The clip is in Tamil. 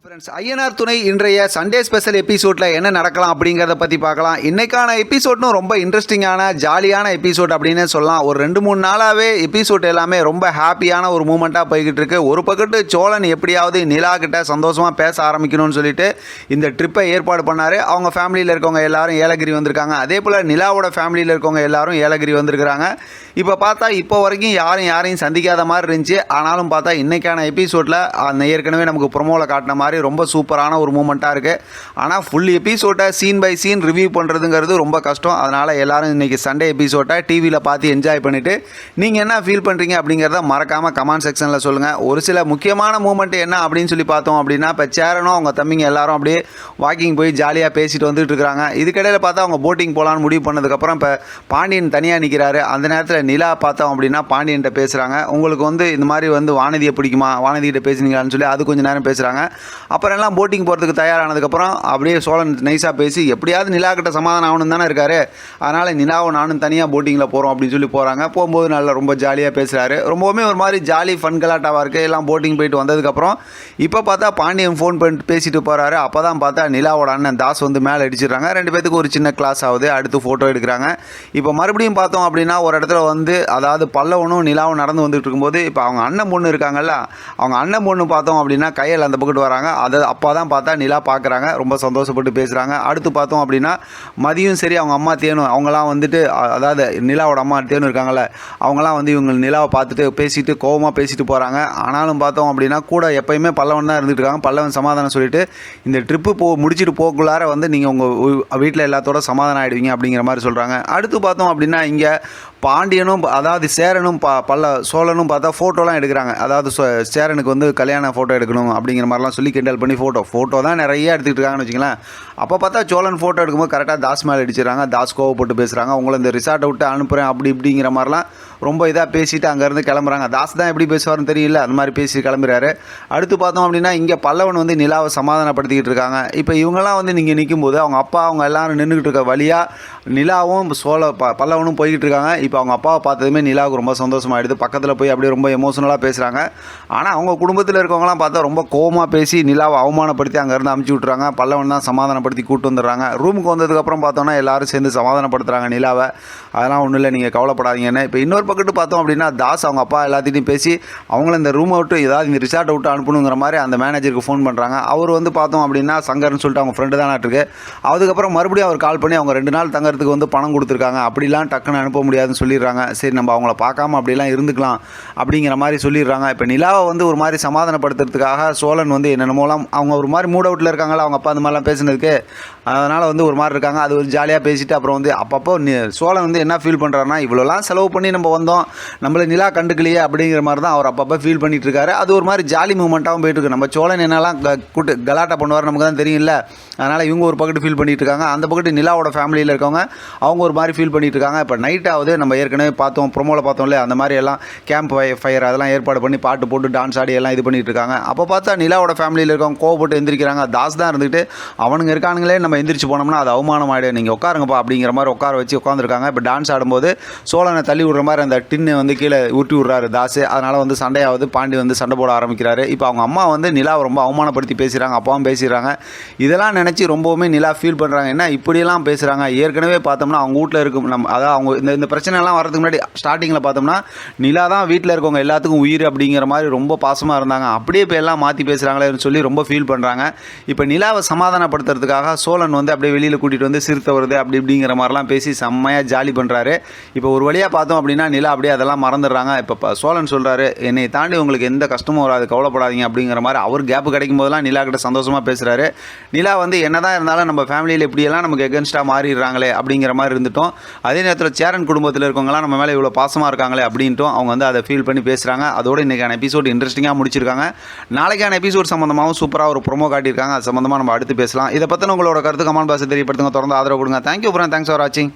ஃப்ரெண்ட்ஸ், ஐயனார் துணை இன்றைய சண்டே ஸ்பெஷல் எபிசோடில் என்ன நடக்கலாம் அப்படிங்கிறத பற்றி பார்க்கலாம். இன்றைக்கான எபிசோட்னும் ரொம்ப இன்ட்ரெஸ்டிங்கான ஜாலியான எபிசோட் அப்படின்னு சொல்லலாம். ஒரு 2-3 நாளாகவே எபிசோட் எல்லாமே ரொம்ப ஹாப்பியான ஒரு மூமெண்ட்டாக போய்கிட்டு இருக்கு. ஒரு பக்கத்து சோழன் எப்படியாவது நிலா கிட்ட சந்தோஷமாக பேச ஆரம்பிக்கணும்னு சொல்லிட்டு இந்த ட்ரிப்பை ஏற்பாடு பண்ணார். அவங்க ஃபேமிலியில் இருக்கவங்க எல்லாரும் ஏலகிரி வந்திருக்காங்க. அதே போல் நிலாவோட ஃபேமிலியில் இருக்கவங்க எல்லாரும் ஏலகிரி வந்திருக்கிறாங்க. இப்போ பார்த்தா இப்போ வரைக்கும் யாரையும் சந்திக்காத மாதிரி இருந்துச்சு. ஆனாலும் பார்த்தா இன்றைக்கான எபிசோடில் அந்த ஏற்கனவே நமக்கு ப்ரொமோவில் காட்டின மாதிரி ரொம்ப சூப்பரான ஒரு மூமெண்ட்டாக இருக்குது. ஆனால் ஃபுல் எபிசோட்டை சீன் பை சீன் ரிவ்யூ பண்ணுறதுங்கிறது ரொம்ப கஷ்டம். அதனால் எல்லோரும் இன்றைக்கி சண்டே எபிசோட்டை டிவியில் பார்த்து என்ஜாய் பண்ணிவிட்டு நீங்கள் என்ன ஃபீல் பண்ணுறீங்க அப்படிங்கிறத மறக்காமல் கமெண்ட் செக்ஷனில் சொல்லுங்கள். ஒரு சில முக்கியமான மூமெண்ட் என்ன அப்படின்னு சொல்லி பார்த்தோம் அப்படின்னா, இப்போ சேரனும் அவங்க தம்பிங்க எல்லாரும் அப்படியே வாக்கிங் போய் ஜாலியாக பேசிட்டு வந்துட்டு இருக்கிறாங்க. இதுக்கிடையில் பார்த்தா அவங்க போட்டிங் போகலான்னு முடிவு பண்ணதுக்கப்புறம் இப்போ பாண்டியன் தனியாக நிற்கிறாரு. அந்த நேரத்தில் நிலா பார்த்தோம் அப்படின்னா பாண்டியன்கிட்ட பேசுகிறாங்க. உங்களுக்கு இந்த மாதிரி வானதியை பிடிக்குமா, வானதிகிட்ட பேசுனீங்களான்னு சொல்லி அது கொஞ்சம் நேரம் பேசுகிறாங்க. அப்புறம் எல்லாம் போட்டிங் போகிறதுக்கு தயாரானதுக்கப்புறம் அப்படியே சோழன் நைஸாக பேசி எப்படியாவது நிலா கிட்ட சமாதானம் ஆகணும் தானே இருக்காரு. அதனால் நிலாவும் நானும் தனியாக போட்டிங்கில் போகிறோம் அப்படின்னு சொல்லி போகிறாங்க. போகும்போது நல்லா ரொம்ப ஜாலியாக பேசுகிறாரு. ரொம்பவுமே ஒரு மாதிரி ஜாலி ஃபன் கலாட்டாவாக இருக்குது. எல்லாம் போட்டிங் போயிட்டு வந்ததுக்கப்புறம் இப்போ பார்த்தா பாண்டியன் ஃபோன் பண்ணிட்டு பேசிட்டு போகிறாரு. அப்போ தான் பார்த்தா நிலாவோட அண்ணன் தாஸ் மேலே அடிச்சிடுறாங்க. 2 பேத்துக்கு ஒரு சின்ன கிளாஸ் ஆகுது. அடுத்து ஃபோட்டோ எடுக்கிறாங்க. இப்போ மறுபடியும் பார்த்தோம் அப்படின்னா ஒரு இடத்துல அதாவது பல்லவனும் நிலாவும் நடந்து வந்துட்டு இருக்கும்போது இப்போ அவங்க அண்ணன் பொண்ணு இருக்காங்கல்ல, அவங்க அண்ணன் பொண்ணு பார்த்தோம் அப்படின்னா கையில் அந்த பக்கத்து வராங்க. அதை அப்போ தான் பார்த்தா நிலா பார்க்குறாங்க. ரொம்ப சந்தோஷப்பட்டு பேசுகிறாங்க. அடுத்து பார்த்தோம் அப்படின்னா மதியம் சரி அவங்க அம்மா தேனு அவங்களாம் அதாவது நிலாவோட அம்மா தேனு இருக்காங்கல்ல, அவங்களாம் இவங்க நிலாவை பார்த்துட்டு பேசிட்டு கோவமாக பேசிட்டு போகிறாங்க. ஆனாலும் பார்த்தோம் அப்படின்னா கூட எப்பயுமே பல்லவன் தான் இருந்துட்டு இருக்காங்க. பல்லவன் சமாதானம் சொல்லிட்டு இந்த ட்ரிப்பு முடிச்சுட்டு போக்குள்ளார நீங்கள் உங்கள் வீட்டில் எல்லாத்தோட சமாதானம் ஆகிடுவீங்க அப்படிங்கிற மாதிரி சொல்கிறாங்க. அடுத்து பார்த்தோம் அப்படின்னா இங்கே பாண்டியனும் அதாவது சேரனும் சோழனும் பார்த்தா ஃபோட்டோலாம் எடுக்கிறாங்க. அதாவது சேரனுக்கு கல்யாண ஃபோட்டோ எடுக்கணும் அப்படிங்கிற மாதிரிலாம் சொல்லி கிண்டல் பண்ணி ஃபோட்டோ தான் நிறைய எடுத்துக்கிட்டு இருக்காங்கன்னு வச்சுங்களேன். அப்போ பார்த்தா சோழன் ஃபோட்டோ எடுக்கும்போது கரெக்டாக தாஸ் மேலே அடிச்சிடறாங்க. தாஸ் கோவப்பட்டு பேசுகிறாங்க. உங்களை இந்த ரிசார்ட்டை விட்டு அனுப்புகிறேன் அப்படி இப்படிங்கிற மாதிரிலாம் ரொம்ப இதாக பேசிட்டு அங்கேருந்து கிளம்புறாங்க. தாஸ் தான் எப்படி பேசுவார்னு தெரியல, அந்த மாதிரி பேசி கிளம்புறாரு. அடுத்து பார்த்தோம் அப்படின்னா இங்கே பல்லவன் நிலாவை சமாதானப்படுத்திக்கிட்டு இருக்காங்க. இப்போ இவங்கெல்லாம் நீங்கள் நிற்கும்போது அவங்க அப்பா அவங்க எல்லாரும் நின்றுக்கிட்டு இருக்க வழியாக நிலாவும் பல்லவனும் போய்கிட்டு இருக்காங்க. இப்போ அவங்க அப்பாவை பார்த்ததுமே நிலாவுக்கு ரொம்ப சந்தோஷமாகிடுது. பக்கத்தில் போய் அப்படியே ரொம்ப எமோஷனலாக பேசுகிறாங்க. ஆனால் அவங்க குடும்பத்தில் இருக்கவங்களாம் பார்த்தா ரொம்ப கோவமாக பேசி நிலாவை அவமானப்படுத்தி அங்கேருந்து அமுச்சு விட்றாங்க. பல்லவன் தான் சமாதானப்படுத்தி கூப்பிட்டு வந்துடுறாங்க. ரூமுக்கு வந்ததுக்கப்புறம் பார்த்தோன்னா எல்லோரும் சேர்ந்து சமாதானப்படுத்துகிறாங்க நிலாவை. அதெல்லாம் ஒன்றும் இல்லை, நீங்கள் கவலைப்படாதீங்கன்னு. இப்போ இன்னொரு பக்கத்து பார்த்தோம் அப்படின்னா தாஸ் அவங்க அப்பா எல்லாத்தையும் பேசி அவங்கள இந்த ரூமை விட்டு ஏதாவது இந்த ரிசார்ட்டை விட்டு அனுப்பணுங்கிற மாதிரி அந்த மேனேஜருக்கு ஃபோன் பண்ணுறாங்க. அவர் பார்த்தோம் அப்படின்னா சங்கர்னு சொல்லிட்டு அவங்க ஃப்ரெண்டு தான் இருக்கு. அதுக்கப்புறம் மறுபடியும் அவர் கால் பண்ணி அவங்க 2 நாள் தங்கறதுக்கு பணம் கொடுத்துருக்காங்க. அப்படிலாம் டக்குன்னு அனுப்ப முடியாதுன்னு சொல்லிடுறாங்க. சரி நம்ம அவங்கள பார்க்காம அப்படிலாம் இருந்துக்கலாம் அப்படிங்கிற மாதிரி சொல்லிடுறாங்க. இப்போ நிலாவை ஒரு மாதிரி சமாதானப்படுத்துறதுக்காக சோழன் என்னென்னமோலாம் அவங்க ஒரு மாதிரி மூட் அவுட்டில் இருக்காங்களா அவங்க அப்பா அந்த மாதிரிலாம் பேசுனதுக்கு. அதனால் ஒரு மாதிரி இருக்காங்க. அது ஜாலியாக பேசிட்டு அப்புறம் அப்பப்போ சோழன் என்ன ஃபீல் பண்ணுறாருன்னா இவ்வளோலாம் செலவு பண்ணி நம்ம வந்தோம், நம்மளை நிலா கண்டுக்கலையே அப்படிங்கிற மாதிரி தான் அவர் அப்பப்போ ஃபீல் பண்ணிட்டு இருக்காரு. அது ஒரு மாதிரி ஜாலி மூமெண்ட்டாகவும் போயிட்டு இருக்கு. நம்ம சோழன் என்னெல்லாம் கலாட்டா பண்ணுவார் நமக்கு தான் தெரியல. அதனால் இவங்க ஒரு பக்கத்து ஃபீல் பண்ணிட்டு இருக்காங்க. அந்த பக்கத்து நிலாவோட ஃபேமிலியில் இருக்கவங்க அவங்க ஒரு மாதிரி ஃபீல் பண்ணிட்டு இருக்காங்க. இப்போ நைட் ஆகுது. நம்ம ஏற்கனவே பார்த்தோம் ப்ரொமோவில் பார்த்தோம்ல, அந்த மாதிரி எல்லாம் கேம்ப் ஃபயர் அதெல்லாம் ஏற்பாடு பண்ணி பாட்டு போட்டு டான்ஸ் ஆடி எல்லாம் இது பண்ணிட்டு இருக்காங்க. அப்போ பார்த்தா நிலாவோட ஃபேமிலியில் இருக்கவங்க கோவப்பட்டு எந்திரிக்கிறாங்க. தாஸ் தான் இருந்துட்டு அவனுங்க இருக்கானுங்களே நம்ம எந்திரிச்சு போனோம்னா அது அவமானம் ஆகிடும், நீங்கள் உட்காருங்கப்பா அப்படிங்கிற மாதிரி உட்கார வச்சு உட்காந்துருக்காங்க. இப்போ டான்ஸ் ஆடும்போது சோழனை தள்ளி விடுற மாதிரி அந்த டின்னு கீழே ஊட்டி விட்றாரு தாஸ். அதனால் சண்டையாவது பாண்டி சண்டை போட ஆரம்பிக்கிறாரு. இப்போ அவங்க அம்மா நிலாவை ரொம்ப அவமானப்படுத்தி பேசுகிறாங்க. அப்பாவும் பேசிடுறாங்க. இதெல்லாம் நினச்சி ரொம்பவுமே நிலா ஃபீல் பண்ணுறாங்க. என்ன இப்படியெல்லாம் பேசுகிறாங்க. ஏற்கனவே பார்த்தோம்னா அவங்க வீட்டில் இருக்கும் அதாவது அவங்க இந்த பிரச்சனைலாம் வரதுக்கு முன்னாடி ஸ்டார்டிங்கில் பார்த்தோம்னா நிலா தான் வீட்டில் இருக்கவங்க எல்லாத்துக்கும் உயிர் அப்படிங்கிற மாதிரி ரொம்ப பாசமாக இருந்தாங்க. அப்படியே இப்போ எல்லாம் மாற்றி பேசுகிறாங்களேன்னு சொல்லி ரொம்ப ஃபீல் பண்ணுறாங்க. இப்போ நிலாவை சமாதானப்படுத்துறதுக்காக சோழன் அப்படியே வெளியில் கூட்டிகிட்டு சிறுத்தை வருது அப்படி இப்படிங்கிற மாதிரிலாம் பேசி செம்மையாக ஜாலி பண்ணுறாரு. இப்போ ஒரு வழியாக பார்த்தோம் அப்படின்னா நிலா அப்படியே அதெல்லாம் மறந்துடுறாங்க. இப்போ சோழன் சொல்கிறாரு, என்னை தாண்டி உங்களுக்கு எந்த கஷ்டமும் வராது, கவலைப்படாதீங்க அப்படிங்கிற மாதிரி அவர் கேப்பு கிடைக்கும் போதெல்லாம் நிலா கிட்ட சந்தோஷமாக பேசுகிறாரு. நிலா என்ன தான் இருந்தாலும் நம்ம ஃபேமிலியில் இப்படியெல்லாம் நமக்கு எகென்ஸ்டாக மாறிடுறாங்களே அப்படிங்கிற மாதிரி இருந்துட்டோம். அதே நேரத்தில் சேரன் குடும்பத்தில் இருக்கவங்களாம் நம்ம மேலே இவ்வளோ பாசமாக இருக்காங்களே அப்படின்ட்டும் அவங்க அதை ஃபீல் பண்ணி பேசுகிறாங்க. அதோடு இன்றைக்கான எபிசோட் இன்ட்ரெஸ்டிங்காக முடிச்சிருக்காங்க. நாளைக்கான எபிசோட் சம்மந்தமாகவும் சூப்பராக ஒரு ப்ரோமோ காட்டியிருக்காங்க. அது சம்மந்தமாக நம்ம அடுத்து பேசலாம். இதை பற்றின உங்களோட கருத்து கமெண்ட் பாக்ஸில் தெரியப்படுத்துங்க. தொடர்ந்து ஆதரவு கொடுங்க. தேங்க்யூ ஃப்ரெண்ட், தேங்க்ஸ் ஃபார் வாட்சிங்.